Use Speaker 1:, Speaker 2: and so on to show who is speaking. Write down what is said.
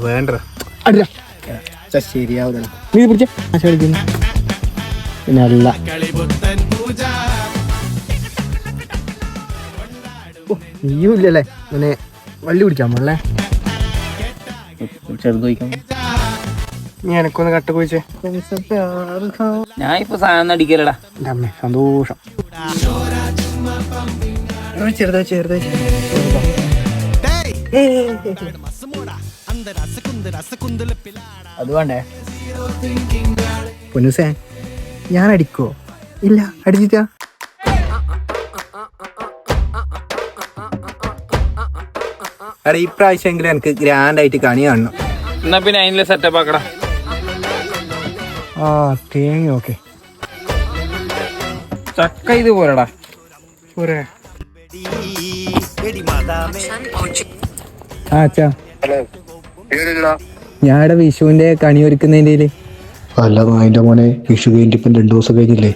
Speaker 1: വേണ്ട ശരിയാവില്ല.
Speaker 2: നീ പിടിച്ച ആശ കളിക്കുന്നു പിന്നെ അല്ല നീയും ഇല്ലല്ലേ ഇങ്ങനെ വള്ളി പിടിക്കാൻ പോലേ.
Speaker 1: ചെറുത് ചോദിക്കാം.
Speaker 2: നീ എനക്കൊന്ന് കട്ട പോയിച്ചേ.
Speaker 1: ഞാൻ ഇപ്പൊ സാധനം അടിക്കലടാ.
Speaker 2: എൻ്റെ അമ്മേ സന്തോഷം. ചെറുതായി ചെറുതായി
Speaker 1: അത് വേണ്ടേ?
Speaker 2: പൊന്നുസേ ഞാൻ അടിക്കോ? ഇല്ല അടിച്ചിട്ടാ.
Speaker 1: എടാ ഇപ്രാവശ്യമെങ്കിലും എനിക്ക് ഗ്രാൻഡ് ആയിട്ട് കണി കാണണം.
Speaker 3: എന്നാ പിന്നെ അതിനുള്ള സെറ്റപ്പ് ആക്കടാ.
Speaker 2: ആ തേങ്ങ ഓക്കെ.
Speaker 3: ചക്ക ഇത് പോരടാ.
Speaker 2: പോരെ. ആ അച്ഛാ ഞാടെ വിഷുവിന്റെ കണി ഒരുക്കുന്നതിന്റെ
Speaker 4: അല്ല നായിന്റെ മോനെ വിഷു കഴിഞ്ഞിട്ട് ഇപ്പം 2 ദിവസം കഴിഞ്ഞില്ലേ?